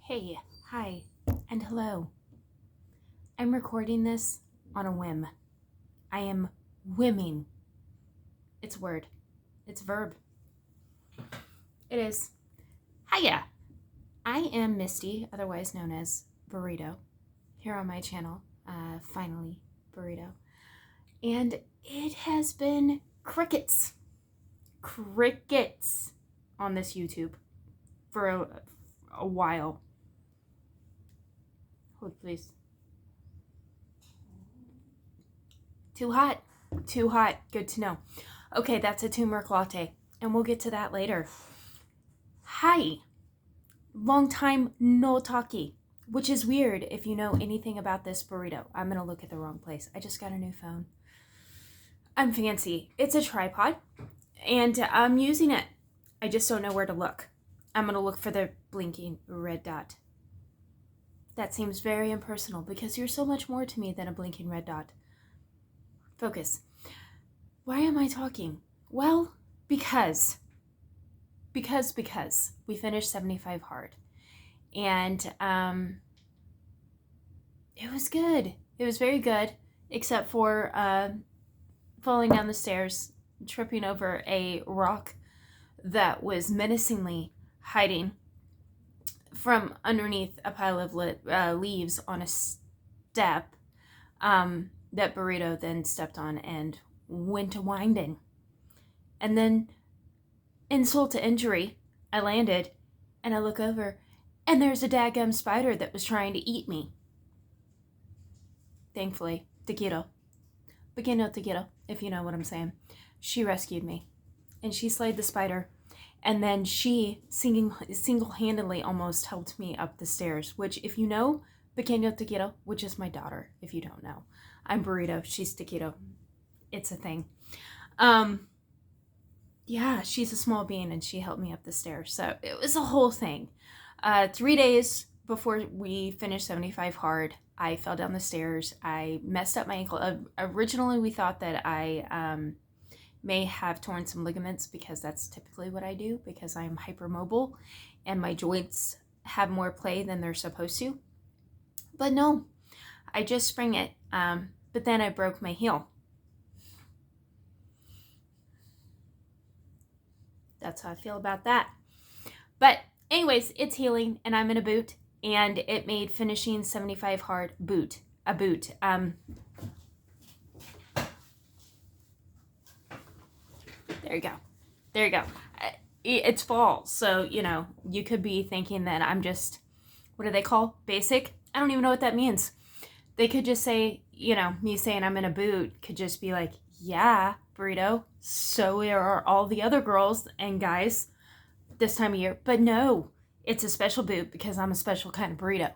Hey, hi, and hello. I'm recording this on a whim. I am whimming. It's a word. It's a verb. It is. Hiya. I am Misty, otherwise known as Burrito, here on my channel. Finally, Burrito. And it has been crickets. Crickets on this YouTube for a while. Hold, please. Too hot. Too hot. Good to know. Okay, that's a turmeric latte, and we'll get to that later. Hi. Long time no talkie, which is weird if you know anything about this burrito. I'm going to look at the wrong place. I just got a new phone. I'm fancy. It's a tripod, and I'm using it. I just don't know where to look. I'm going to look for the blinking red dot. That seems very impersonal because you're so much more to me than a blinking red dot. Focus. Why am I talking? Well, because we finished 75 hard. And it was good. It was very good, except for falling down the stairs, tripping over a rock that was menacingly hiding from underneath a pile of leaves on a step that Burrito then stepped on and went to winding. And then, insult to injury, I landed and I look over and there's a daggum spider that was trying to eat me. Thankfully, Taquito, Pequeño Taquito, if you know what I'm saying, she rescued me and she slayed the spider. And then she single-handedly almost helped me up the stairs, which, if you know Pequeño Taquito, which is my daughter, if you don't know, I'm Burrito, she's Taquito. It's a thing. Yeah, she's a small being and she helped me up the stairs. So it was a whole thing. 3 days before we finished 75 hard, I fell down the stairs. I messed up my ankle. Originally, we thought that I may have torn some ligaments because that's typically what I do because I'm hypermobile and my joints have more play than they're supposed to. But no, I just sprained it. But then I broke my heel. That's how I feel about that. But anyways, it's healing and I'm in a boot and it made finishing 75 hard a boot. There you go. It's fall, so, you know, you could be thinking that I'm just, what do they call? Basic? I don't even know what that means. They could just say, you know, me saying I'm in a boot could just be like, yeah, Burrito, so are all the other girls and guys this time of year. But no, it's a special boot because I'm a special kind of burrito.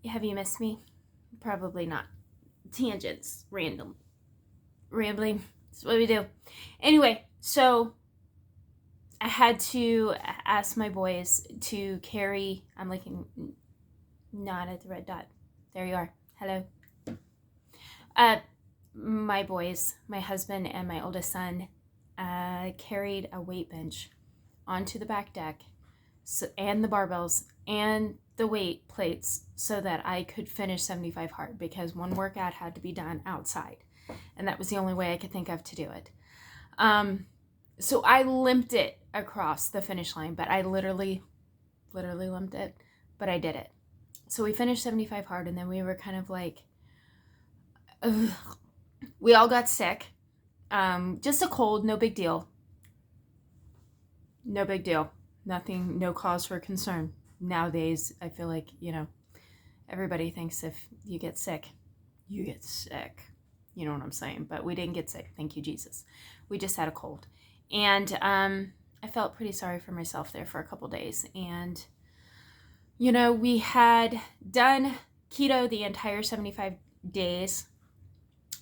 Have you missed me? Probably not. Tangents, rambling. That's what we do. Anyway, so I had to ask my boys to carry, I'm looking, not at the red dot. There you are. Hello. My boys, my husband and my oldest son, carried a weight bench onto the back deck and the barbells and the weight plates so that I could finish 75 hard because one workout had to be done outside. And that was the only way I could think of to do it. So I limped it across the finish line, but I literally limped it, but I did it. So we finished 75 hard and then we were kind of like, ugh. We all got sick. Just a cold, no big deal. No big deal. Nothing, no cause for concern. Nowadays, I feel like, you know, everybody thinks if you get sick, you get sick. You know what I'm saying? But we didn't get sick. Thank you, Jesus. We just had a cold. And I felt pretty sorry for myself there for a couple days. And, you know, we had done keto the entire 75 days.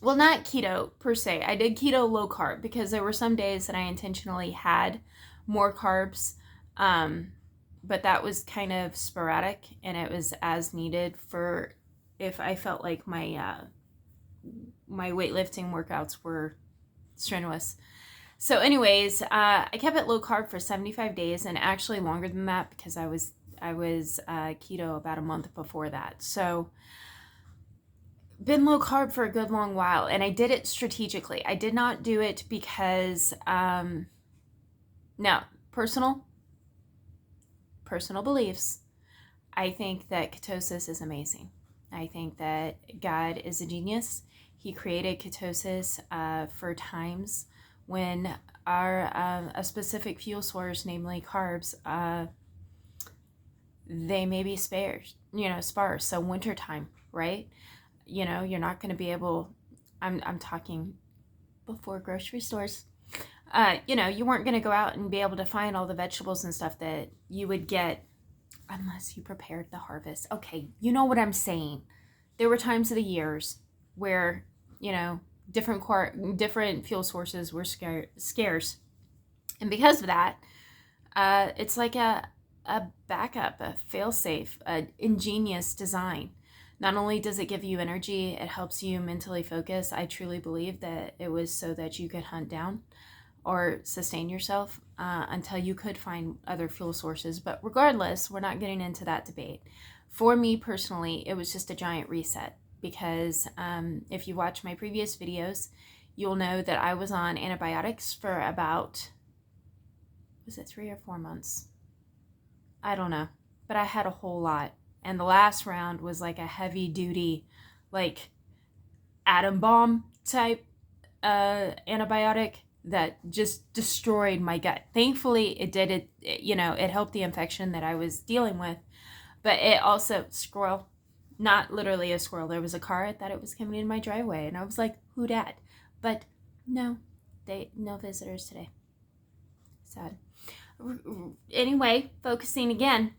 Well, not keto per se. I did keto low carb because there were some days that I intentionally had more carbs. But that was kind of sporadic and it was as needed for if I felt like my weightlifting workouts were strenuous. So anyways, I kept it low carb for 75 days, and actually longer than that, because I was keto about a month before that. So been low carb for a good long while, and I did it strategically. I did not do it because no, personal beliefs. I think that ketosis is amazing. I think that God is a genius. He created ketosis for times when our a specific fuel source, namely carbs, they may be sparse. So wintertime, right? You're not going to be able. I'm talking before grocery stores. You weren't going to go out and be able to find all the vegetables and stuff that you would get unless you prepared the harvest. Okay, you know what I'm saying. There were times of the years where, different fuel sources were scarce. And because of that, it's like a backup, a fail-safe, an ingenious design. Not only does it give you energy, it helps you mentally focus. I truly believe that it was so that you could hunt down or sustain yourself until you could find other fuel sources. But regardless, we're not getting into that debate. For me personally, it was just a giant reset, because if you watch my previous videos, you'll know that I was on antibiotics for about, was it 3 or 4 months? I don't know, but I had a whole lot. And the last round was like a heavy duty, like atom bomb type antibiotic that just destroyed my gut. Thankfully, it did it. It helped the infection that I was dealing with, but it also squirrel, not literally a squirrel. There was a car. I thought it was coming in my driveway, and I was like, "Who dat?" But no, no visitors today. Sad. Anyway, focusing again.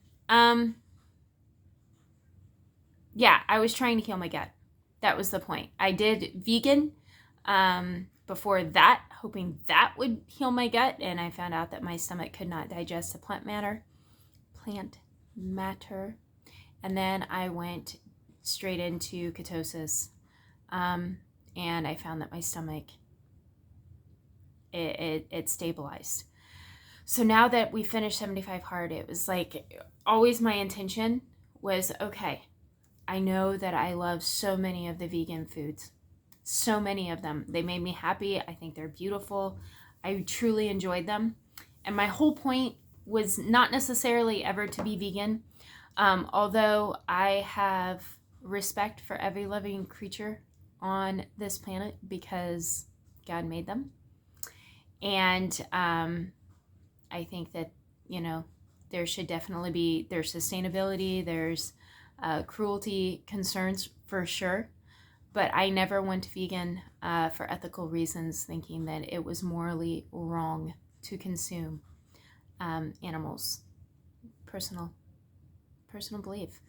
Yeah, I was trying to heal my gut. That was the point. I did vegan before that, hoping that would heal my gut, and I found out that my stomach could not digest the plant matter. And then I went straight into ketosis, and I found that my stomach, it stabilized. So now that we finished 75 hard, it was like always my intention was, okay, I know that I love so many of the vegan foods. So many of them. They made me happy. I think they're beautiful. I truly enjoyed them. And my whole point was not necessarily ever to be vegan, although I have respect for every living creature on this planet because God made them. And I think that, there should definitely be, there's sustainability, there's cruelty concerns for sure. But I never went vegan for ethical reasons, thinking that it was morally wrong to consume animals. Personal belief.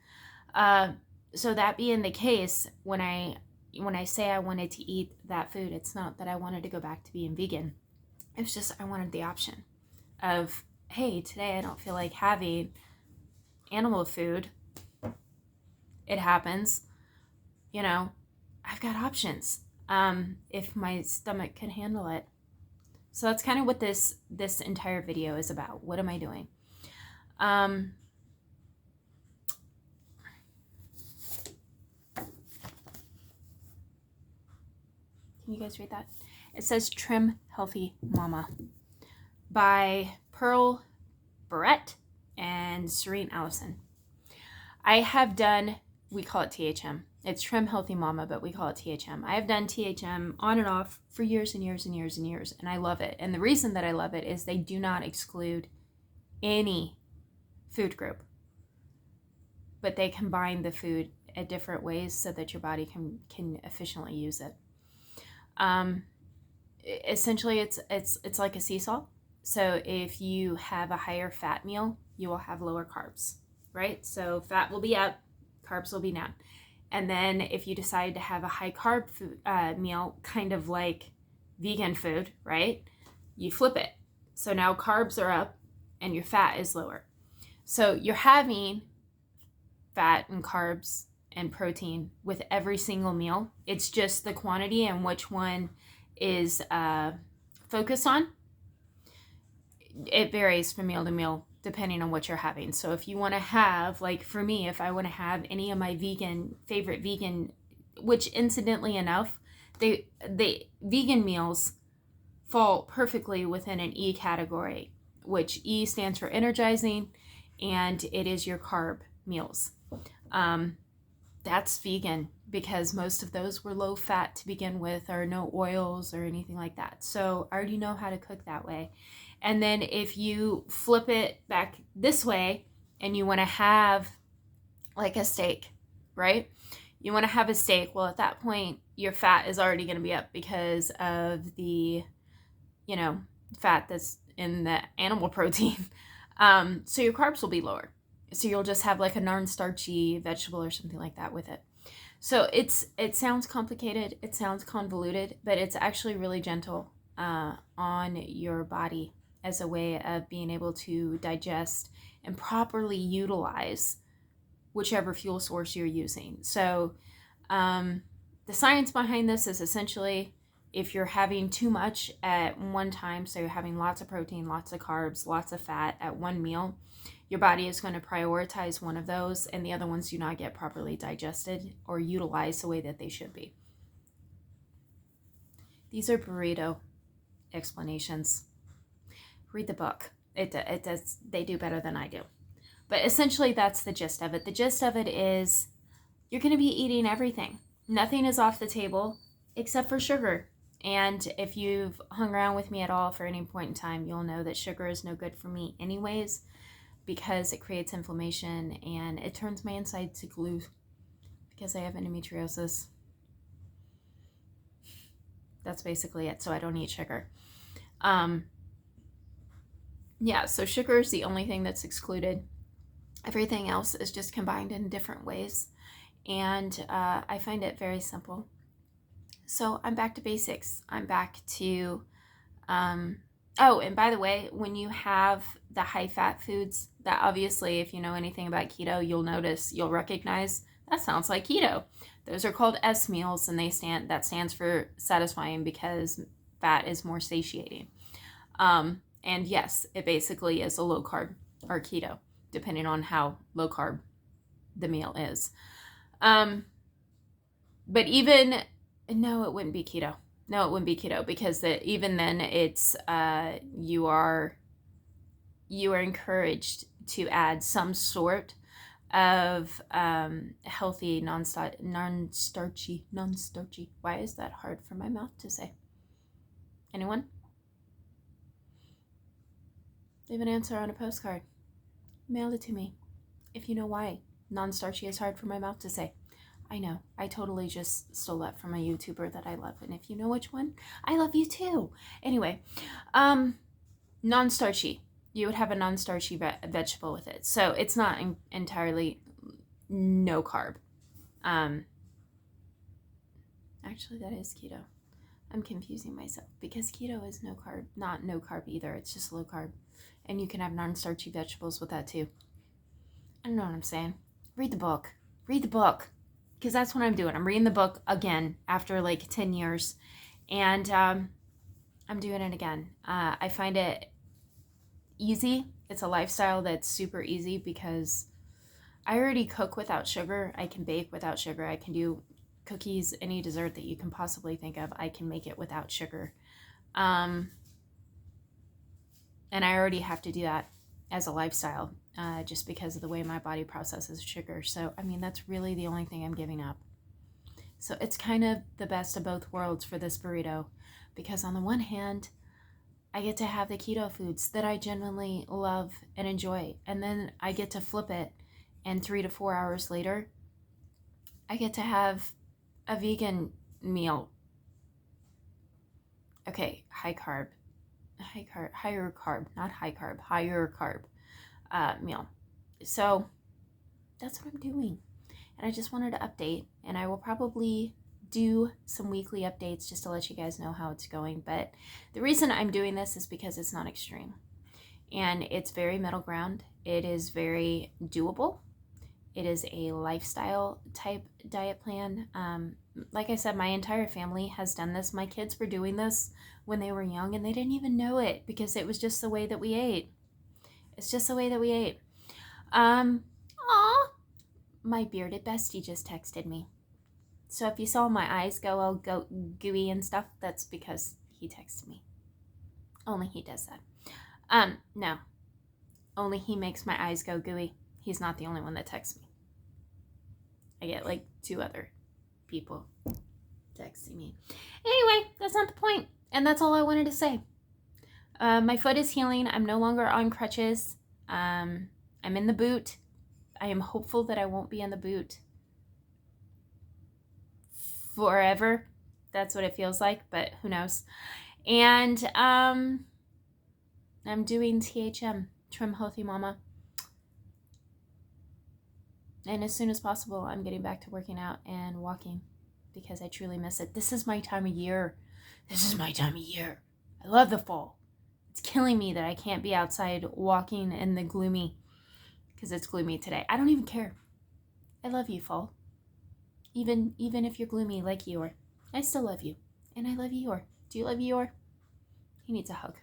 So that being the case, when I say I wanted to eat that food, it's not that I wanted to go back to being vegan. It's just I wanted the option of, hey, today I don't feel like having animal food. It happens. I've got options if my stomach can handle it. So that's kind of what this entire video is about. What am I doing? Can you guys read that? It says Trim Healthy Mama by Pearl Barrett and Serene Allison. I have done, we call it THM. It's Trim Healthy Mama, but we call it THM. I have done THM on and off for years and years and years and years, and I love it. And the reason that I love it is they do not exclude any food group, but they combine the food at different ways so that your body can efficiently use it. Essentially, it's like a seesaw. So if you have a higher fat meal, you will have lower carbs, right? So fat will be up, carbs will be down. And then if you decide to have a high carb food, meal, kind of like vegan food, right? You flip it. So now carbs are up and your fat is lower. So you're having fat and carbs and protein with every single meal. It's just the quantity and which one is focused on it varies from meal to meal depending on what you're having. So if you want to have, like for me, if I want to have any of my favorite vegan, which incidentally enough, they vegan meals fall perfectly within an E category, which E stands for energizing, and it is your carb meals. That's vegan because most of those were low fat to begin with, or no oils or anything like that. So I already know how to cook that way. And then if you flip it back this way and you want to have like a steak, right? You want to have a steak. Well, at that point, your fat is already going to be up because of the, fat that's in the animal protein. So your carbs will be lower. So you'll just have like a non-starchy vegetable or something like that with it. So it sounds complicated, it sounds convoluted, but it's actually really gentle on your body as a way of being able to digest and properly utilize whichever fuel source you're using. So the science behind this is essentially if you're having too much at one time, so you're having lots of protein, lots of carbs, lots of fat at one meal, your body is going to prioritize one of those and the other ones do not get properly digested or utilized the way that they should be. These are burrito explanations. Read the book. It does, they do better than I do. But essentially that's the gist of it. The gist of it is you're going to be eating everything. Nothing is off the table except for sugar. And if you've hung around with me at all for any point in time, you'll know that sugar is no good for me anyways, because it creates inflammation and it turns my insides to glue because I have endometriosis. That's basically it. So I don't eat sugar. Yeah, so sugar is the only thing that's excluded. Everything else is just combined in different ways. And I find it very simple. So I'm back to basics. I'm back to, oh, and by the way, when you have the high fat foods, that obviously, if you know anything about keto, you'll recognize that sounds like keto. Those are called S meals, and that stands for satisfying because fat is more satiating. And yes, it basically is a low carb or keto, depending on how low carb the meal is. But even, no, it wouldn't be keto. No, it wouldn't be keto because even then it's, you are encouraged to add some sort of healthy, non-starchy. Why is that hard for my mouth to say? Anyone? Leave an answer on a postcard. Mail it to me if you know why non-starchy is hard for my mouth to say. I know. I totally just stole that from a YouTuber that I love. And if you know which one, I love you too. Anyway, non-starchy. You would have a non-starchy vegetable with it. So it's not entirely no carb. Actually, that is keto. I'm confusing myself because keto is no carb, not no carb either. It's just low carb. And you can have non-starchy vegetables with that too. I don't know what I'm saying. Read the book. Read the book. Because that's what I'm doing. I'm reading the book again after like 10 years. And I'm doing it again. I find it easy. It's a lifestyle that's super easy because I already cook without sugar. I can bake without sugar. I can do cookies, any dessert that you can possibly think of. I can make it without sugar. And I already have to do that as a lifestyle just because of the way my body processes sugar. So, I mean, that's really the only thing I'm giving up. So it's kind of the best of both worlds for this burrito because on the one hand, I get to have the keto foods that I genuinely love and enjoy. And then I get to flip it and 3 to 4 hours later, I get to have a vegan meal. Okay, higher carb, not high carb, higher carb meal. So that's what I'm doing. And I just wanted to update, and I will probably do some weekly updates just to let you guys know how it's going. But the reason I'm doing this is because it's not extreme and it's very middle ground. It is very doable. It is a lifestyle type diet plan. Like I said, my entire family has done this. My kids were doing this when they were young and they didn't even know it because it was just the way that we ate. It's just the way that we ate. Aw, my bearded bestie just texted me. So if you saw my eyes go all gooey and stuff, that's because he texted me. Only he does that. No. Only he makes my eyes go gooey. He's not the only one that texts me. I get like 2 other people texting me. Anyway, that's not the point. And that's all I wanted to say. My foot is healing. I'm no longer on crutches. I'm in the boot. I am hopeful that I won't be in the boot forever. That's what it feels like, but who knows. And I'm doing THM, Trim Healthy Mama. And as soon as possible, I'm getting back to working out and walking because I truly miss it. This is my time of year. I love the fall. It's killing me that I can't be outside walking in the gloomy because it's gloomy today. I don't even care. I love you, fall. Even if you're gloomy like Eeyore, I still love you. And I love Eeyore. Do you love Eeyore? He needs a hug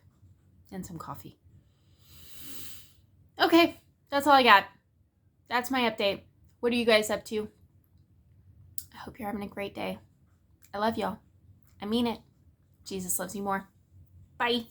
and some coffee. Okay, that's all I got. That's my update. What are you guys up to? I hope you're having a great day. I love y'all. I mean it. Jesus loves you more. Bye.